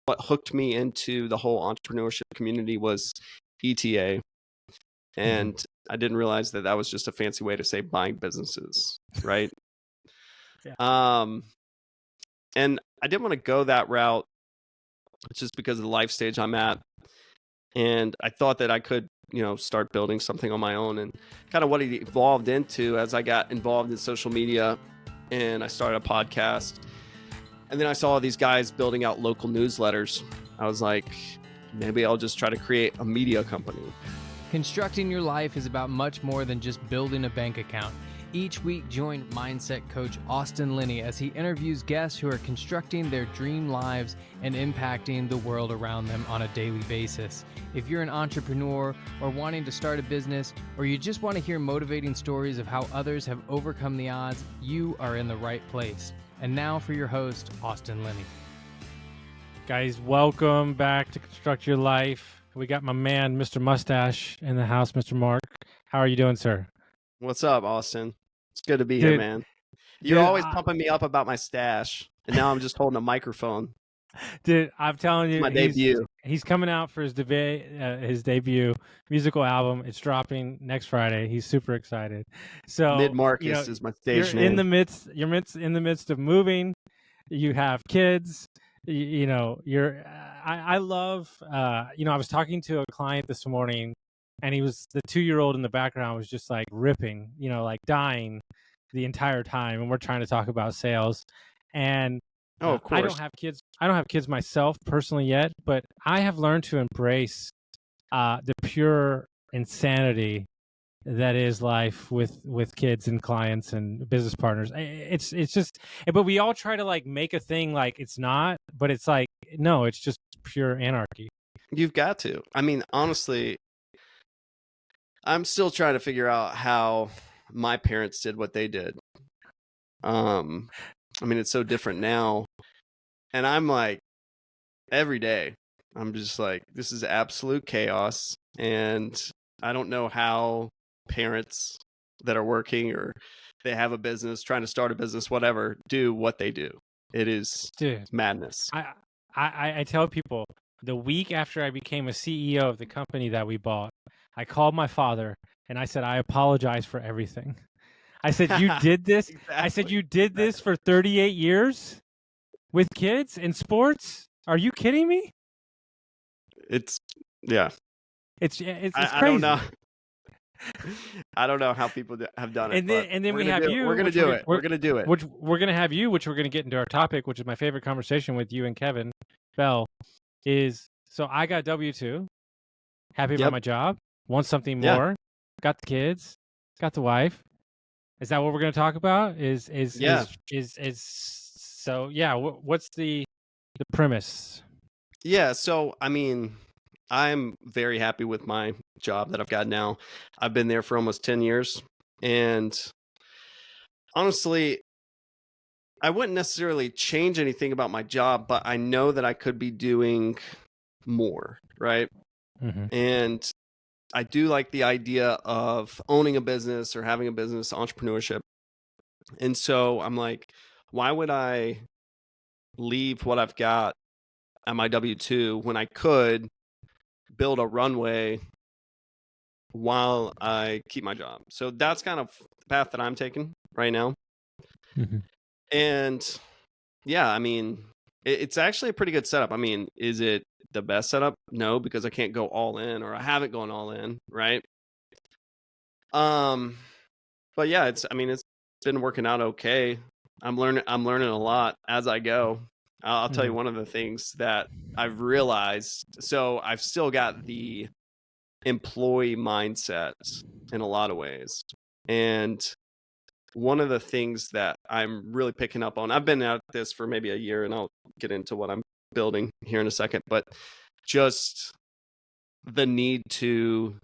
what hooked me into the whole entrepreneurship community was ETA. And I didn't realize that was just a fancy way to say buying businesses, right? Yeah. And I didn't want to go that route just because of the life stage I'm at. And I thought that I could, start building something on my own, and kind of what it evolved into as I got involved in social media and I started a podcast. And then I saw these guys building out local newsletters. I was like, maybe I'll just try to create a media company. Constructing your life is about much more than just building a bank account. Each week, join mindset coach Austin Linney as he interviews guests who are constructing their dream lives and impacting the world around them on a daily basis. If you're an entrepreneur or wanting to start a business, or you just want to hear motivating stories of how others have overcome the odds, you are in the right place. And now for your host, Austin Linney. Guys, welcome back to Construct Your Life. We got my man, Mr. Mustache, in the house, Mr. Mark. How are you doing, sir? What's up, Austin? It's good to be here, man. You're always pumping me up about my stash, and now I'm just holding a microphone. Dude, I'm telling you, my debut. He's coming out for his debut musical album. It's dropping next Friday. He's super excited. So Mid-Marcus is my stage name. You're in the midst of moving. You have kids. I love. I was talking to a client this morning, and the 2-year-old in the background was just like ripping, like dying the entire time. And we're trying to talk about sales. And of course, I don't have kids myself personally yet, but I have learned to embrace the pure insanity that is life with kids and clients and business partners. It's just, but we all try to like make a thing like it's not, but it's like, no, it's just pure anarchy. You've got to. I mean, honestly, I'm still trying to figure out how my parents did what they did. I mean, it's so different now. And I'm like, every day, I'm just like, this is absolute chaos. And I don't know how parents that are working or they have a business, trying to start a business, whatever, do what they do. It is madness. I tell people, the week after I became a CEO of the company that we bought, I called my father and I said, I apologize for everything. I said, you did this. Exactly. I said, you did this for 38 years with kids in sports. Are you kidding me? It's crazy. I don't know. I don't know how people have done it. And then we have you. We're going to do it. We're going to do it. Which we're going to have you, which we're going to get into our topic, which is my favorite conversation with you and Kevin Bell. So I got W-2, happy about my job, want something more, got the kids, got the wife. Is that what we're going to talk about? What's the premise? Yeah. So, I mean, I'm very happy with my job that I've got now. I've been there for almost 10 years. And honestly, I wouldn't necessarily change anything about my job, but I know that I could be doing more, right? Mm-hmm. And I do like the idea of owning a business or having a business, entrepreneurship. And so I'm like, why would I leave what I've got at my W-2 when I could build a runway while I keep my job? So that's kind of the path that I'm taking right now. Mm-hmm. And yeah, I mean, it's actually a pretty good setup. I mean, is it the best setup? No, because I can't go all in, or I haven't gone all in, right? But yeah, it's been working out okay. I'm learning a lot as I go. I'll tell you one of the things that I've realized. So I've still got the employee mindset in a lot of ways. And one of the things that I'm really picking up on, I've been at this for maybe a year, and I'll get into what I'm building here in a second, but just the need to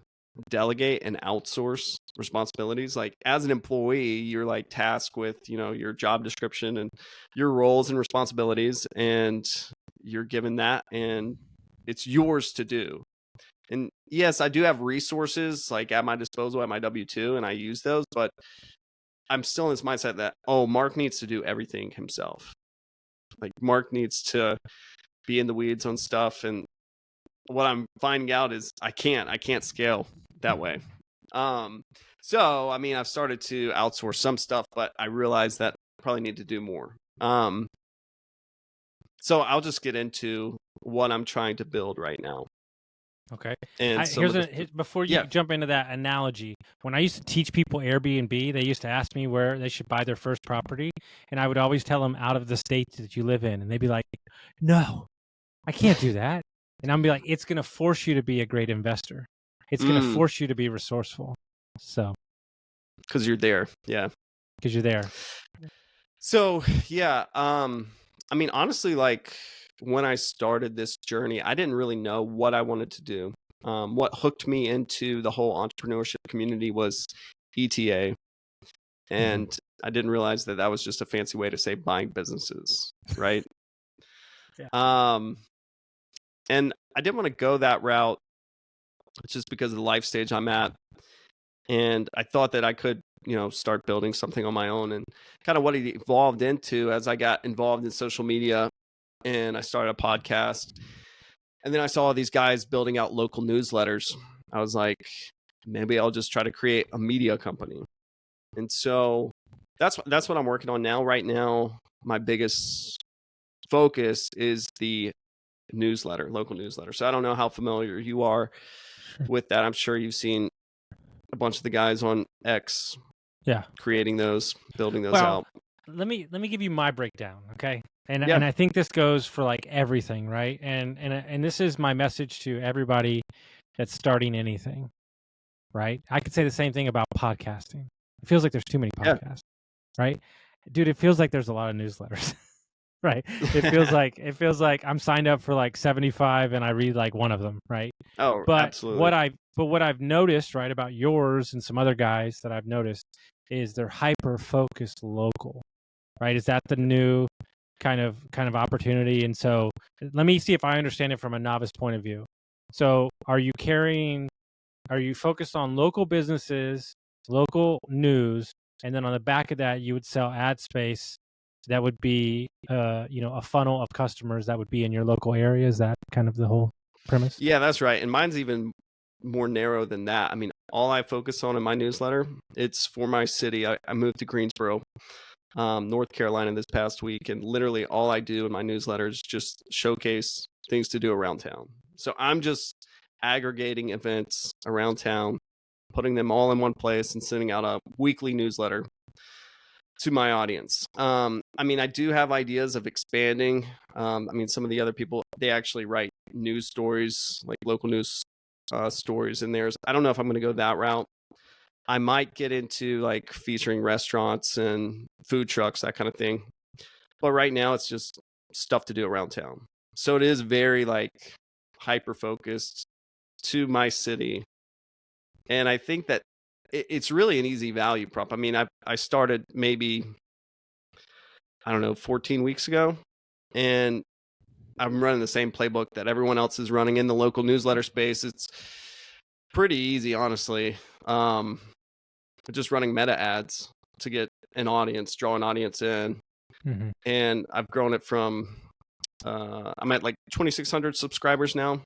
delegate and outsource responsibilities. Like as an employee, you're like tasked with, your job description and your roles and responsibilities, and you're given that and it's yours to do. And yes, I do have resources like at my disposal at my W-2, and I use those, but I'm still in this mindset that, Mark needs to do everything himself. Like Mark needs to be in the weeds on stuff. And what I'm finding out is I can't scale that way. So, I mean, I've started to outsource some stuff, but I realize that I probably need to do more. So I'll just get into what I'm trying to build right now. Okay. And Before you jump into that analogy, when I used to teach people Airbnb, they used to ask me where they should buy their first property, and I would always tell them out of the state that you live in, and they'd be like, "No, I can't do that." And I'm be like, "It's going to force you to be a great investor. It's going to force you to be resourceful." So, because you're there, yeah. Because you're there. So yeah, I mean, honestly, like when I started this journey, I didn't really know what I wanted to do. What hooked me into the whole entrepreneurship community was ETA. And I didn't realize that was just a fancy way to say buying businesses, right? Yeah. And I didn't want to go that route just because of the life stage I'm at. And I thought that I could, start building something on my own. And kind of what it evolved into as I got involved in social media and I started a podcast. And then I saw all these guys building out local newsletters. I was like, maybe I'll just try to create a media company. And so that's what I'm working on now. Right now, my biggest focus is the local newsletter. So I don't know how familiar you are with that. I'm sure you've seen a bunch of the guys on X creating those, building those out. Let me give you my breakdown, okay? And I think this goes for like everything, right? And this is my message to everybody that's starting anything, right? I could say the same thing about podcasting. It feels like there's too many podcasts, right? Dude, it feels like there's a lot of newsletters, right? It feels like I'm signed up for like 75 and I read like one of them, right? Oh, but absolutely. What I've noticed, right, about yours and some other guys that I've noticed is they're hyper focused local, right? Is that the new kind of opportunity? And so let me see if I understand it from a novice point of view. So are you focused on local businesses, local news, and then on the back of that you would sell ad space that would be a funnel of customers that would be in your local area? Is that kind of the whole premise? Yeah, that's right. And mine's even more narrow than that. I mean, all I focus on in my newsletter, it's for my city. I moved to Greensboro, North Carolina this past week, and literally all I do in my newsletter is just showcase things to do around town. So I'm just aggregating events around town, putting them all in one place and sending out a weekly newsletter to my audience. I mean, I do have ideas of expanding. I mean, some of the other people, they actually write news stories, like local news stories in theirs. I don't know if I'm going to go that route. I might get into like featuring restaurants and food trucks, that kind of thing. But right now it's just stuff to do around town. So it is very like hyper focused to my city. And I think that it's really an easy value prop. I mean, I started maybe, 14 weeks ago, and I'm running the same playbook that everyone else is running in the local newsletter space. It's pretty easy, honestly. Just running meta ads to get an audience, draw an audience in. Mm-hmm. And I've grown it from, I'm at like 2,600 subscribers now.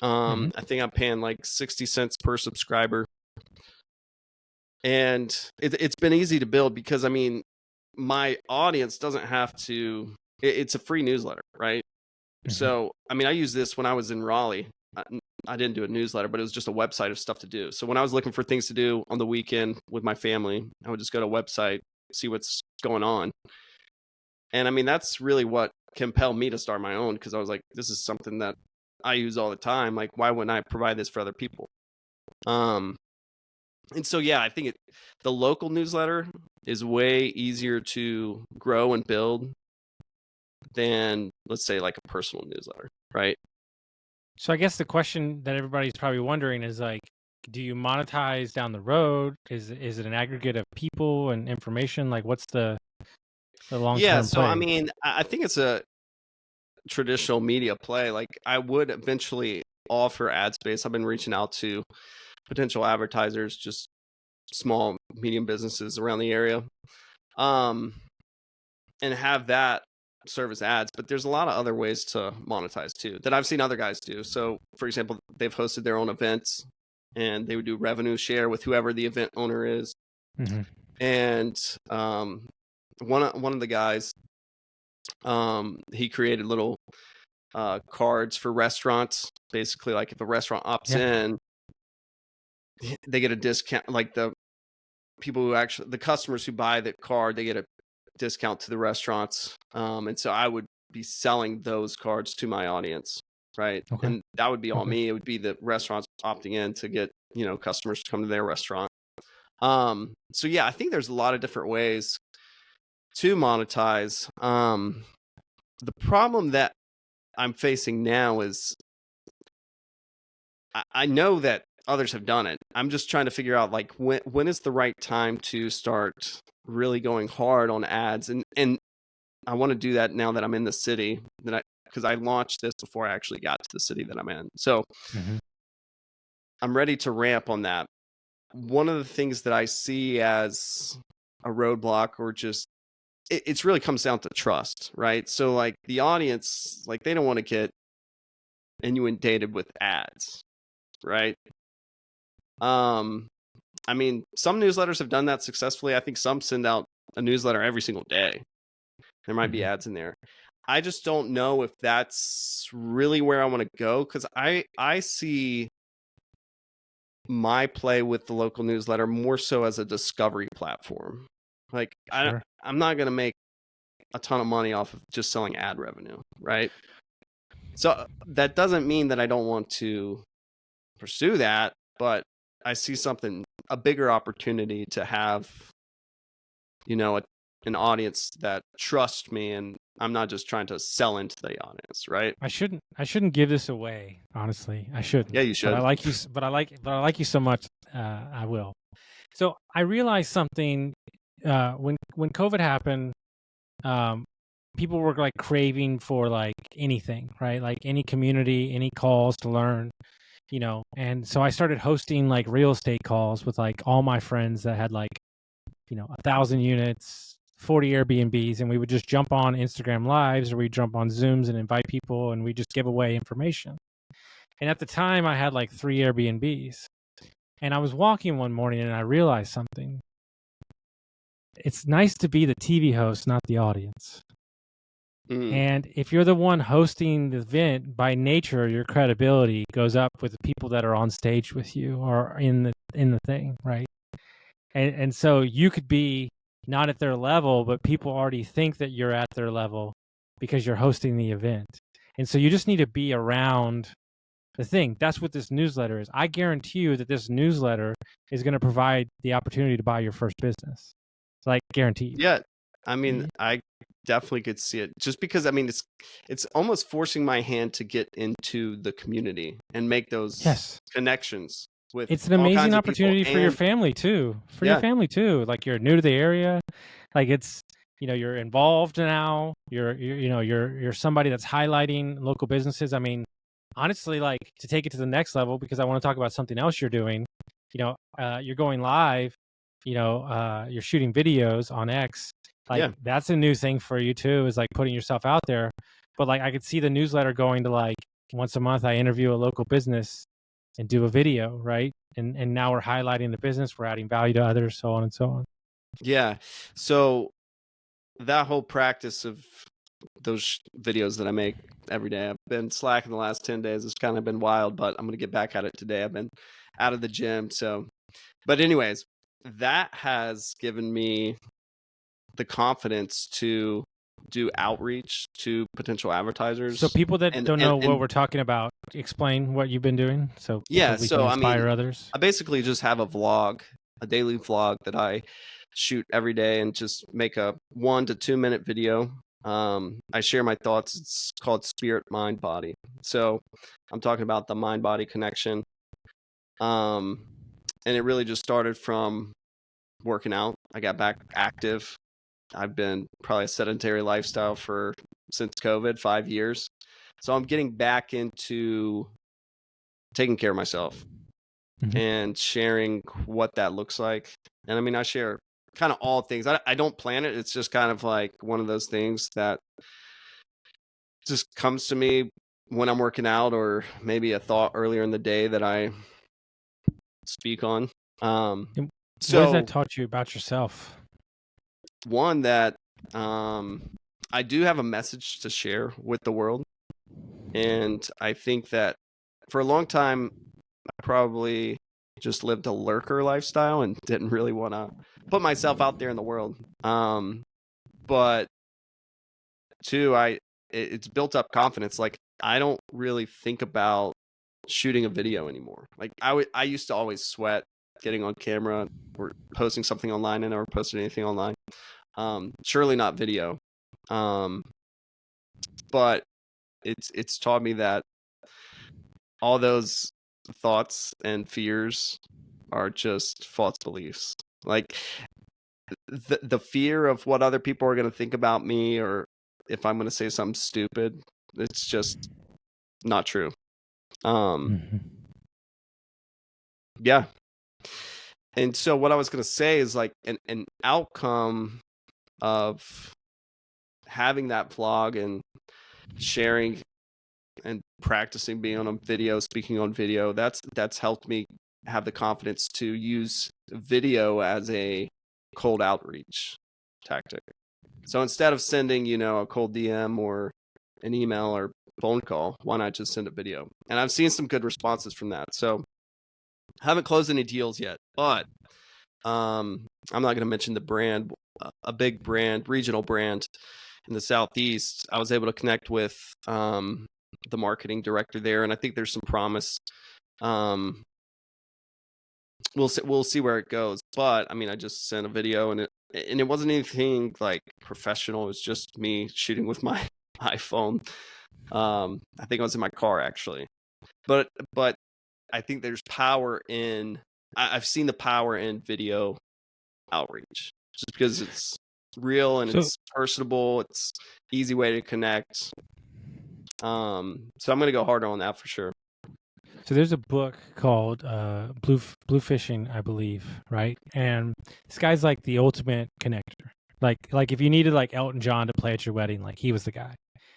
I think I'm paying like 60 cents per subscriber. And it's been easy to build because, I mean, my audience doesn't have to, it's a free newsletter, right? Mm-hmm. So, I mean, I used this when I was in Raleigh. I didn't do a newsletter, but it was just a website of stuff to do. So when I was looking for things to do on the weekend with my family, I would just go to a website, see what's going on. And I mean, that's really what compelled me to start my own, because I was like, this is something that I use all the time. Like, why wouldn't I provide this for other people? And so, yeah, I think the local newsletter is way easier to grow and build than, let's say, like a personal newsletter, right? So I guess the question that everybody's probably wondering is like, do you monetize down the road? Is it an aggregate of people and information? Like, what's the long-term Yeah, so play? I mean, I think it's a traditional media play. Like, I would eventually offer ad space. I've been reaching out to potential advertisers, just small, medium businesses around the area, and have that service ads, but there's a lot of other ways to monetize too that I've seen other guys do. So for example, they've hosted their own events and they would do revenue share with whoever the event owner is. Mm-hmm. And one of the guys, he created little cards for restaurants. Basically, like if a restaurant opts in, they get a discount. Like the customers who buy the card, they get a discount to the restaurants. And so I would be selling those cards to my audience, right? Okay. And that would be all me. It would be the restaurants opting in to get, customers to come to their restaurant. So yeah, I think there's a lot of different ways to monetize. The problem that I'm facing now is I know that others have done it. I'm just trying to figure out like when is the right time to start really going hard on ads, and I want to do that now that I'm in the city because I launched this before I actually got to the city that I'm in. So I'm ready to ramp on that. One of the things that I see as a roadblock or just it really comes down to trust, right? So like the audience, like they don't want to get inundated with ads, right? I mean, some newsletters have done that successfully. I think some send out a newsletter every single day. There might be ads in there. I just don't know if that's really where I want to go, because I see my play with the local newsletter more so as a discovery platform. Like I'm not going to make a ton of money off of just selling ad revenue, right? So that doesn't mean that I don't want to pursue that, but I see a bigger opportunity to have, an audience that trusts me, and I'm not just trying to sell into the audience, right? I shouldn't give this away, honestly. I shouldn't. Yeah, you should. But I like you so much. I will. So I realized something when COVID happened. People were like craving for like anything, right? Like any community, any calls to learn, and so I started hosting like real estate calls with like all my friends that had like, 1,000 units, 40 Airbnbs, and we would just jump on Instagram lives or we'd jump on Zooms and invite people and we just give away information. And at the time I had like 3 Airbnbs, and I was walking one morning and I realized something. It's nice to be the TV host, not the audience. And if you're the one hosting the event, by nature, your credibility goes up with the people that are on stage with you or in the thing, right? And so you could be not at their level, but people already think that you're at their level because you're hosting the event. And so you just need to be around the thing. That's what this newsletter is. I guarantee you that this newsletter is going to provide the opportunity to buy your first business. Like, guaranteed. Yeah. I mean, I definitely could see it, just because I mean it's almost forcing my hand to get into the community and make those connections with. It's an amazing opportunity for your family too. Your family too. Like, you're new to the area, like it's you're involved now. You're somebody that's highlighting local businesses. I mean, honestly, like, to take it to the next level, because I want to talk about something else you're doing. You're going live. You're shooting videos on X. Like, that's a new thing for you too, is like putting yourself out there. But like, I could see the newsletter going to like once a month I interview a local business and do a video, right? And now we're highlighting the business, we're adding value to others, so on and so on. Yeah. So that whole practice of those videos that I make every day, I've been slacking the last 10 days. It's kind of been wild, but I'm going to get back at it today. I've been out of the gym. But anyways, that has given me the confidence to do outreach to potential advertisers. So people that don't know what we're talking about, explain what you've been doing. So we can inspire others. I basically just have a daily vlog that I shoot every day and just make a 1 to 2 minute video. I share my thoughts. It's called Spirit, Mind, Body. So I'm talking about the mind body connection. And it really just started from working out. I got back active. I've been probably a sedentary lifestyle since COVID, 5 years. So I'm getting back into taking care of myself and sharing what that looks like. And I mean, I share kind of all things. I don't plan it. It's just kind of like one of those things that just comes to me when I'm working out, or maybe a thought earlier in the day that I speak on. And what has So that taught you about yourself? one, that I do have a message to share with the world. And I think that for a long time, I probably just lived a lurker lifestyle and didn't really want to put myself out there in the world. But two, it's built up confidence. Like, I don't really think about shooting a video anymore. Like, I used to always sweat getting on camera or posting something online. I never posted anything online. Surely not video. But it's taught me that all those thoughts and fears are just false beliefs. Like, the fear of what other people are going to think about me, or if I'm going to say something stupid, it's just not true. Yeah. And so what I was going to say is, like, an outcome of having that vlog and sharing and practicing being on a video, speaking on video, that's helped me have the confidence to use video as a cold outreach tactic. So instead of sending, a cold DM or an email or phone call, why not just send a video? And I've seen some good responses from that. So I haven't closed any deals yet, but I'm not going to mention the brand, a big brand, regional brand in the Southeast. I was able to connect with the marketing director there, and I think there's some promise. We'll see where it goes. But I mean, I just sent a video, and it wasn't anything like professional. It was just me shooting with my iPhone. I think I was in my car, actually. But I think there's power in. I've seen the power in video outreach, just because it's real and it's personable. It's easy way to connect. So I'm gonna go harder on that for sure. So there's a book called Blue Fishing, I believe, right? And this guy's like the ultimate connector. Like if you needed like Elton John to play at your wedding, like he was the guy.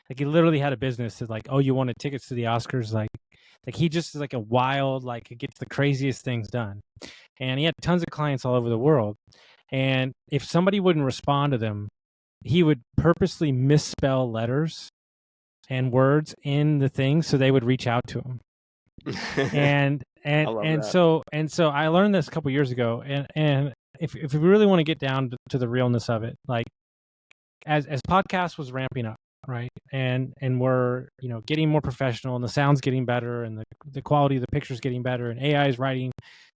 Like he literally had a business that's like, oh, you wanted tickets to the Oscars, like he just is like a wild, like he gets the craziest things done. And he had tons of clients all over the world. And if somebody wouldn't respond to them, he would purposely misspell letters and words in the thing so they would reach out to him. and so I learned this a couple years ago, and if we really want to get down to the realness of it, like as podcast was ramping up, right, and we're getting more professional, and the sound's getting better, and the quality of the pictures getting better, and AI is writing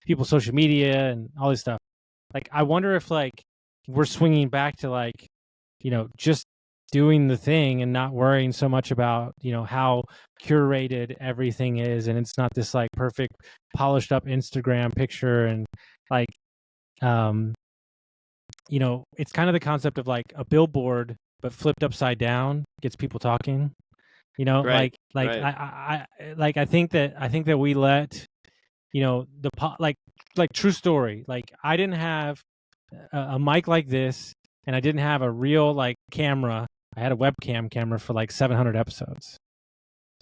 people's social media and all this stuff. Like, I wonder if like we're swinging back to like just doing the thing and not worrying so much about how curated everything is, and it's not this like perfect polished up Instagram picture, and like it's kind of the concept of like a billboard but flipped upside down gets people talking, Right, like right. I think that we let like true story, like I didn't have a mic like this, and I didn't have a real like camera. I had a webcam camera for like 700 episodes.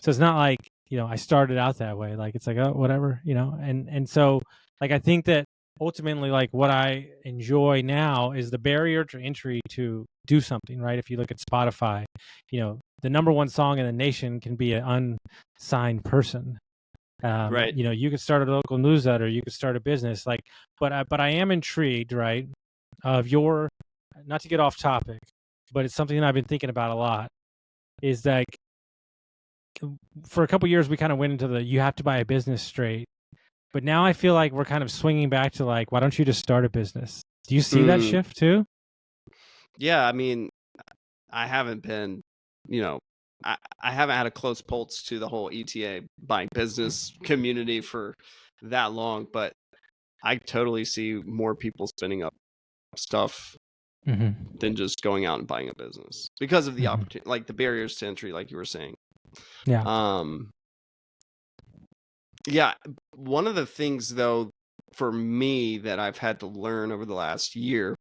So it's not like, I started out that way. Like, it's like, oh, whatever, and so like, I think that ultimately, like what I enjoy now is the barrier to entry to do something, right? If you look at Spotify, the number one song in the nation can be an unsigned person. Right. You could start a local newsletter, you could start a business, like, but I am intrigued, right, of your, not to get off topic, but it's something that I've been thinking about a lot, is like for a couple of years we kind of went into the you have to buy a business straight, but now I feel like we're kind of swinging back to like, why don't you just start a business? Do you see that shift too? Yeah, I mean, I haven't been, I haven't had a close pulse to the whole ETA buying business community for that long, but I totally see more people spinning up stuff than just going out and buying a business because of the opportunity, like the barriers to entry, like you were saying. Yeah. Yeah. One of the things though, for me, that I've had to learn over the last year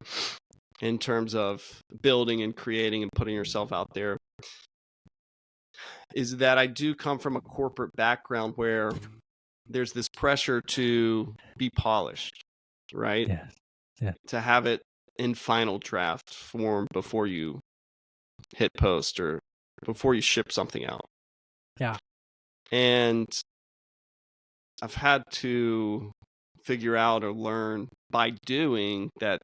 in terms of building and creating and putting yourself out there, is that I do come from a corporate background where there's this pressure to be polished, right? Yes. Yeah. To have it in final draft form before you hit post or before you ship something out. Yeah. And I've had to figure out or learn by doing that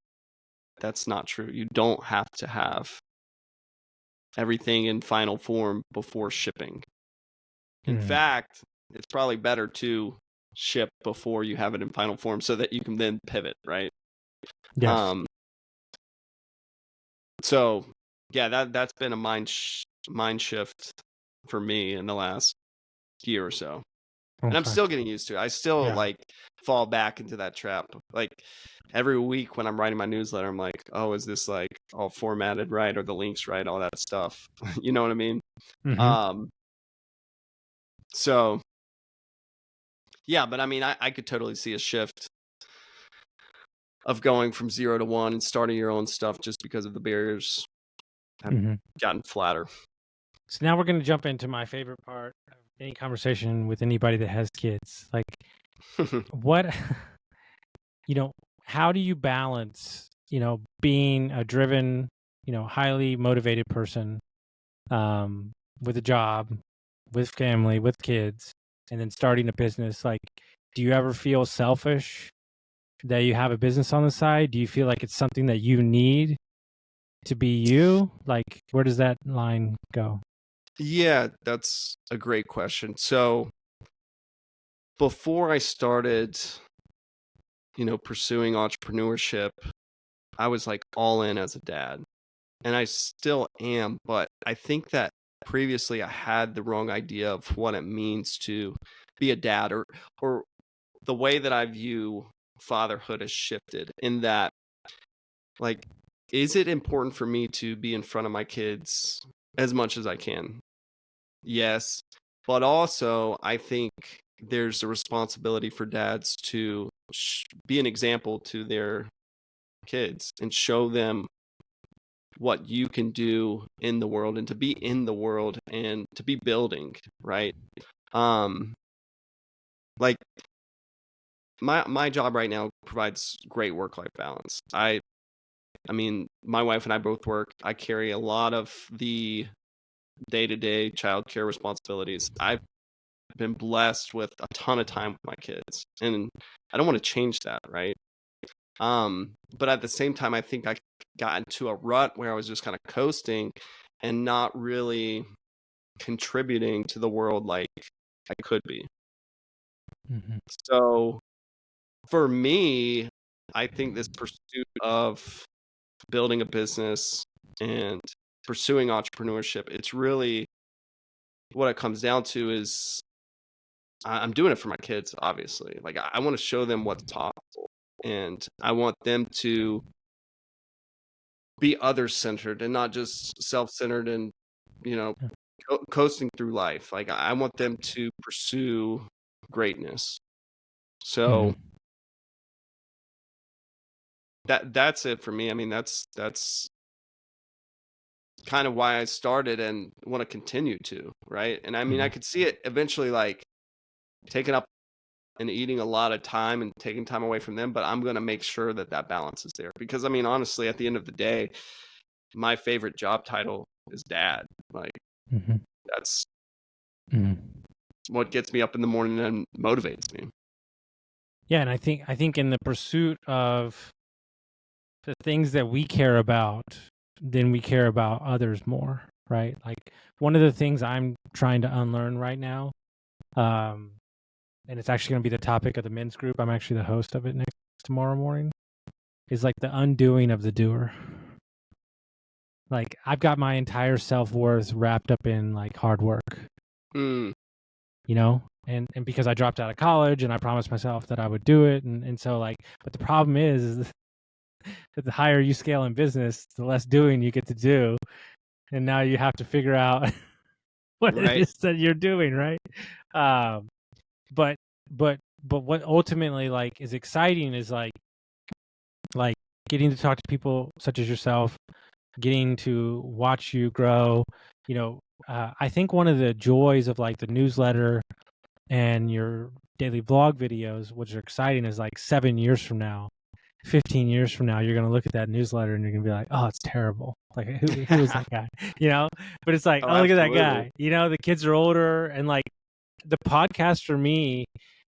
that's not true. You don't have to have everything in final form before shipping. In fact, it's probably better to ship before you have it in final form so that you can then pivot, right? Yes. So yeah, that's been a mind shift for me in the last year or so. And I'm still getting used to it. I still like fall back into that trap. Like every week when I'm writing my newsletter, I'm like, oh, is this like all formatted right? Or the links right? All that stuff. You know what I mean? So yeah, but I mean, I could totally see a shift of going from 0 to 1 and starting your own stuff just because of the barriers have gotten flatter. So now we're going to jump into my favorite part of any conversation with anybody that has kids. Like, what, how do you balance, being a driven, highly motivated person with a job, with family, with kids, and then starting a business? Like, do you ever feel selfish that you have a business on the side? Do you feel like it's something that you need to be you? Like, where does that line go? Yeah, that's a great question. So before I started, pursuing entrepreneurship, I was like all in as a dad, and I still am. But I think that previously I had the wrong idea of what it means to be a dad, or the way that I view fatherhood has shifted in that, like, is it important for me to be in front of my kids as much as I can? Yes. But also, I think there's a responsibility for dads to be an example to their kids and show them what you can do in the world and to be in the world and to be building, right? Like my job right now provides great work-life balance. I mean, my wife and I both work. I carry a lot of the day-to-day childcare responsibilities. I've been blessed with a ton of time with my kids, and I don't want to change that, right? But at the same time, I think I got into a rut where I was just kind of coasting and not really contributing to the world like I could be. So for me, I think this pursuit of building a business and pursuing entrepreneurship, it's really what it comes down to is I'm doing it for my kids, obviously. Like, I want to show them what's possible, and I want them to be other-centered and not just self-centered and, coasting through life. Like, I want them to pursue greatness. So that's it for me. I mean, that's kind of why I started and want to continue to, right? And I mean, I could see it eventually, like, taking up and eating a lot of time and taking time away from them, but I'm going to make sure that balance is there, because I mean, honestly, at the end of the day, my favorite job title is dad. Like, that's what gets me up in the morning and motivates me. Yeah, and I think in the pursuit of the things that we care about, then we care about others more, right? Like, one of the things I'm trying to unlearn right now, and it's actually going to be the topic of the men's group. I'm actually the host of it tomorrow morning, is like the undoing of the doer. Like, I've got my entire self-worth wrapped up in like hard work, and because I dropped out of college and I promised myself that I would do it. And so, like, but the problem is that the higher you scale in business, the less doing you get to do. And now you have to figure out what it is that you're doing, right? But what ultimately, like, is exciting is like getting to talk to people such as yourself, getting to watch you grow, I think one of the joys of like the newsletter and your daily blog videos, which are exciting, is like 7 years from now, 15 years from now, you're going to look at that newsletter and you're going to be like, oh, it's terrible. Like, who is that guy? You know, but it's like, oh, look at that guy. You know, the kids are older, and like the podcast for me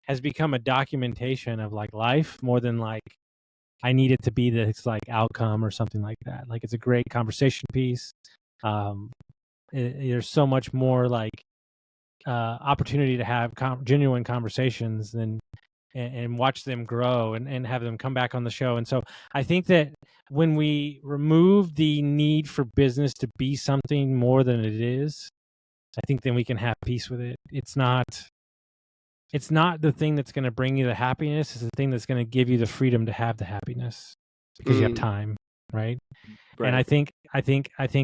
has become a documentation of like life more than like I need it to be this like outcome or something like that. Like, it's a great conversation piece. There's so much more like opportunity to have genuine conversations and watch them grow and have them come back on the show. And so I think that when we remove the need for business to be something more than it is, I think then we can have peace with it. It's not the thing that's going to bring you the happiness. It's the thing that's going to give you the freedom to have the happiness because you have time, right? And I think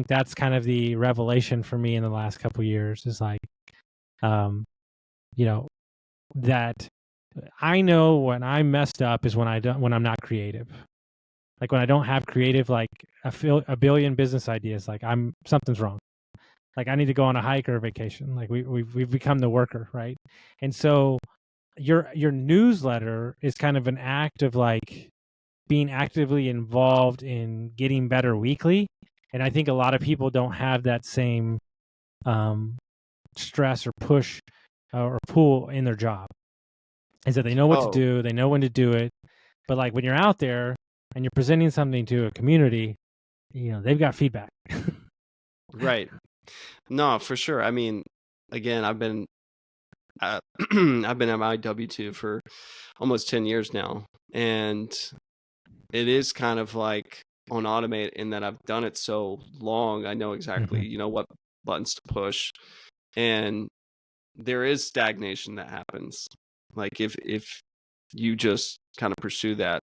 that's kind of the revelation for me in the last couple of years is like, you know, that I know when I'm messed up is when I'm not creative. Like when I don't have creative, like a billion business ideas, like something's wrong. Like I need to go on a hike or a vacation. Like we've become the worker, right? And so your newsletter is kind of an act of like being actively involved in getting better weekly. And I think a lot of people don't have that same stress or push or pull in their job. Is that they know what to do, they know when to do it, but like when you're out there and you're presenting something to a community, you know, they've got feedback. Right. No, for sure. I mean, again, I've been at my W-2 for almost 10 years now, and it is kind of like on automate in that I've done it so long. I know exactly, you know, what buttons to push, and there is stagnation that happens. Like if you just kind of pursue that,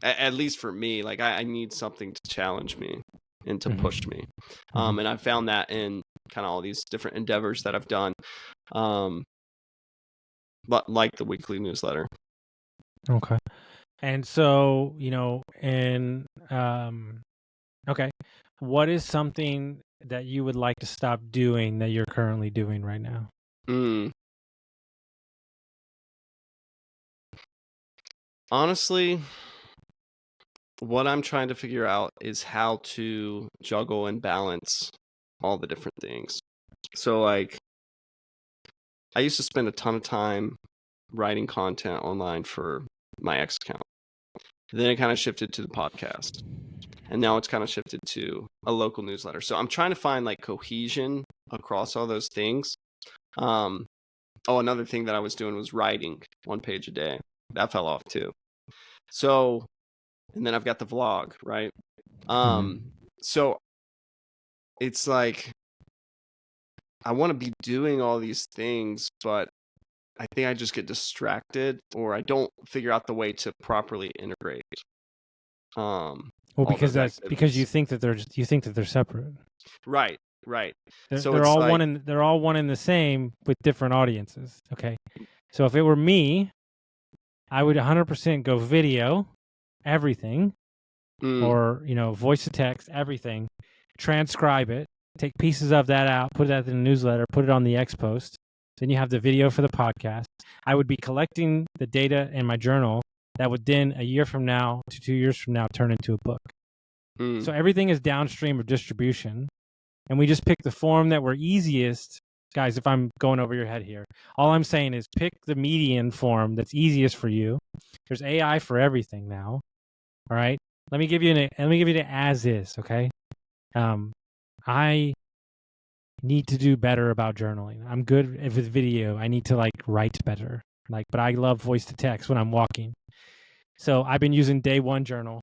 at least for me, like I need something to challenge me and to push me. And I found that in kind of all these different endeavors that I've done, but like the weekly newsletter. Okay. And so, you know, and okay, what is something that you would like to stop doing that you're currently doing right now? Honestly, what I'm trying to figure out is how to juggle and balance all the different things. So like I used to spend a ton of time writing content online for my ex account. Then it kind of shifted to the podcast. And now it's kind of shifted to a local newsletter. So I'm trying to find like cohesion across all those things. Another thing that I was doing was writing 1 page a day. That fell off too. So, and then I've got the vlog, right? So it's like, I want to be doing all these things, but I think I just get distracted or I don't figure out the way to properly integrate. Well, because you think that they're separate. Right. They're all like, they're all one and the same with different audiences. Okay. So if it were me, I would 100% go video, everything, or, you know, voice to text, everything, transcribe it, take pieces of that out, put that in the newsletter, put it on the X post. Then you have the video for the podcast. I would be collecting the data in my journal that would then, a year from now to 2 years from now, turn into a book. So everything is downstream of distribution. And we just pick the form that we're easiest. Guys, if I'm going over your head here, all I'm saying is pick the median form that's easiest for you. There's AI for everything now. All right. Let me give you the as is. Okay. I need to do better about journaling. I'm good with video. I need to like write better. Like, but I love voice to text when I'm walking. So I've been using day one journal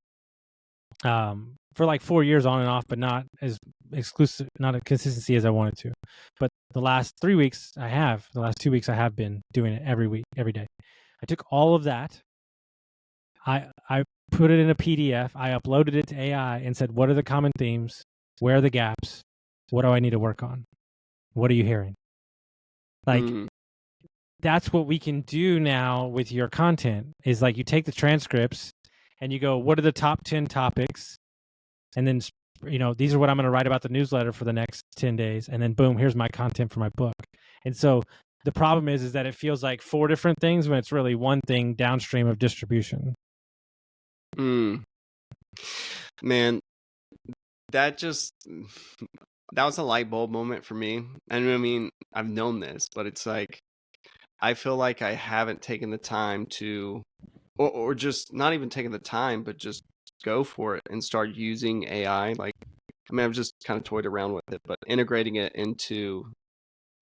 for like 4 years on and off, but not as exclusive, not a consistency as I wanted to. But the last 2 weeks I have been doing it every week, every day. I took all of that. I put it in a PDF. I uploaded it to AI and said, what are the common themes? Where are the gaps? What do I need to work on? What are you hearing? Like, that's what we can do now with your content is like you take the transcripts and you go, what are the top 10 topics? And then these are what I'm going to write about the newsletter for the next 10 days. And then boom, here's my content for my book. And so the problem is that it feels like 4 different things when it's really one thing downstream of distribution. Man, that was a light bulb moment for me. And I mean, I've known this, but it's like, I feel like I haven't taken the time to, or just not even taking the time, but just go for it and start using AI. Like, I mean, I've just kind of toyed around with it, but integrating it into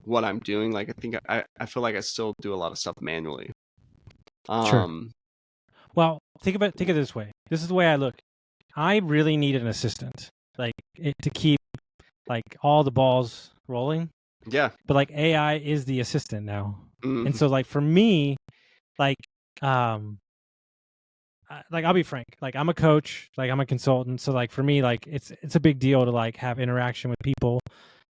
what I'm doing, like, I feel like I still do a lot of stuff manually. Sure. Well, think of it this way. This is the way I look. I really need an assistant, like to keep like all the balls rolling. Yeah. But like AI is the assistant now. And so like for me, like I'll be frank, like I'm a coach, like I'm a consultant. So like for me, like it's a big deal to like have interaction with people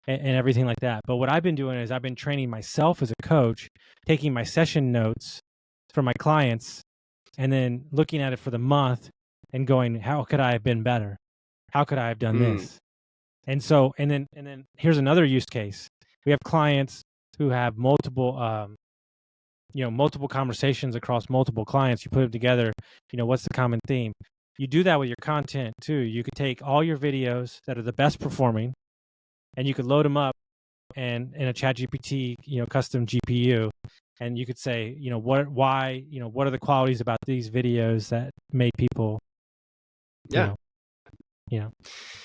and everything like that. But what I've been doing is I've been training myself as a coach, taking my session notes for my clients and then looking at it for the month and going, how could I have been better? How could I have done this? And so, and then here's another use case. We have clients who have multiple conversations across multiple clients. You put them together, what's the common theme? You do that with your content too. You could take all your videos that are the best performing and you could load them up and in a ChatGPT, custom GPU. And you could say, what are the qualities about these videos that made people, and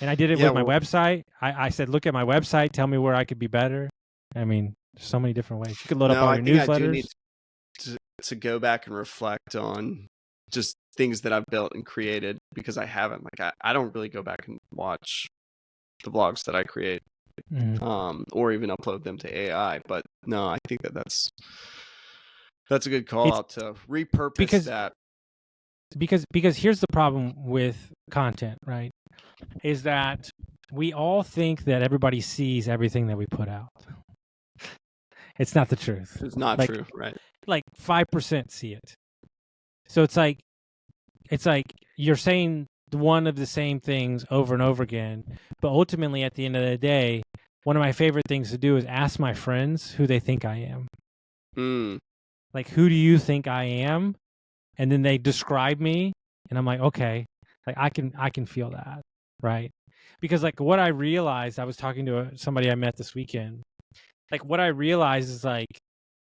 I did it with my website. I said, look at my website, tell me where I could be better. I mean, there's so many different ways. You could load up all your newsletters. I do need to go back and reflect on just things that I've built and created because I haven't. Like, I don't really go back and watch the blogs that I create, or even upload them to AI. But no, I think that's a good call out to repurpose that. Because here's the problem with content, right? Is that we all think that everybody sees everything that we put out. It's not the truth. It's not true, right? Like 5% see it. So it's like you're saying one of the same things over and over again, but ultimately at the end of the day, one of my favorite things to do is ask my friends who they think I am. Like, who do you think I am? And then they describe me, and I'm like, okay, like I can feel that, right? Because like what I realized, I was talking to somebody I met this weekend. Like what I realized is like,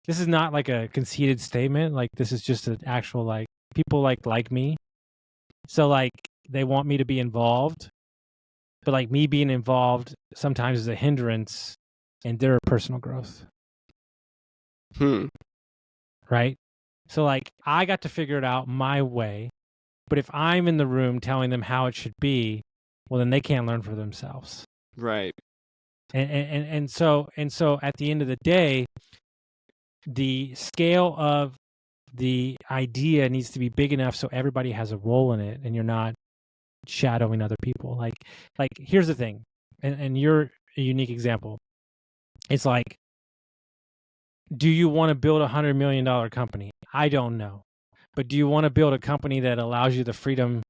this is not like a conceited statement. Like this is just an actual like people like me. So like they want me to be involved, but like me being involved sometimes is a hindrance in their personal growth. Right? So like I got to figure it out my way, but if I'm in the room telling them how it should be, well then they can't learn for themselves. Right. And so at the end of the day, the scale of the idea needs to be big enough so everybody has a role in it and you're not shadowing other people. Like here's the thing, and you're a unique example. It's like, do you want to build $100 million company? I don't know. But do you want to build a company that allows you the freedom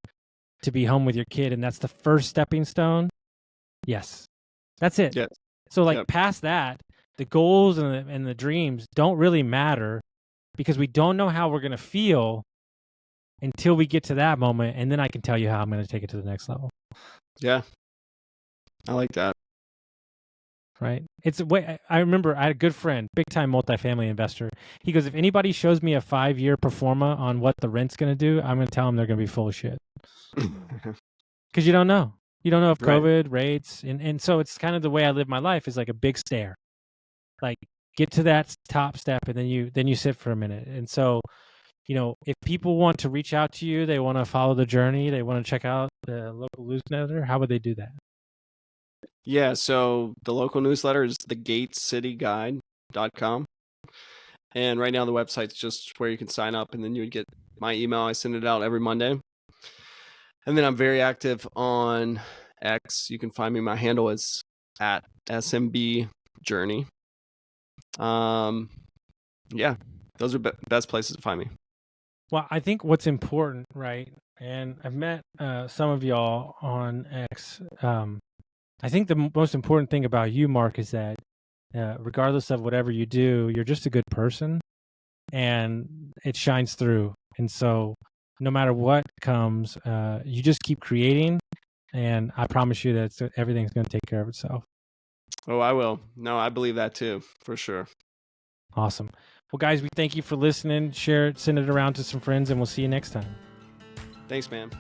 to be home with your kid and that's the first stepping stone? Yes. That's it. Yes. So like past that, the goals and the dreams don't really matter because we don't know how we're going to feel until we get to that moment. And then I can tell you how I'm going to take it to the next level. Yeah. I like that. Right. It's a way. I remember I had a good friend, big time multifamily investor. He goes, if anybody shows me a 5-year pro forma on what the rent's going to do, I'm going to tell them they're going to be full of shit. Because you don't know. You don't know if COVID, rates, and so it's kind of the way I live my life is like a big stair. Like get to that top step and then you sit for a minute. And so, if people want to reach out to you, they want to follow the journey, they want to check out the local newsletter, how would they do that? Yeah, so the local newsletter is thegatecityguide.com. And right now the website's just where you can sign up and then you would get my email. I send it out every Monday. And then I'm very active on X. You can find me. My handle is at SMB Journey. Yeah, those are best places to find me. Well, I think what's important, right, And I've met some of y'all on X. I think the most important thing about you, Mark, is that regardless of whatever you do, you're just a good person, and it shines through. And so, no matter what comes, you just keep creating, and I promise you that everything's going to take care of itself. Oh, I will. No, I believe that too, for sure. Awesome. Well, guys, we thank you for listening. Share it, send it around to some friends, and we'll see you next time. Thanks, man.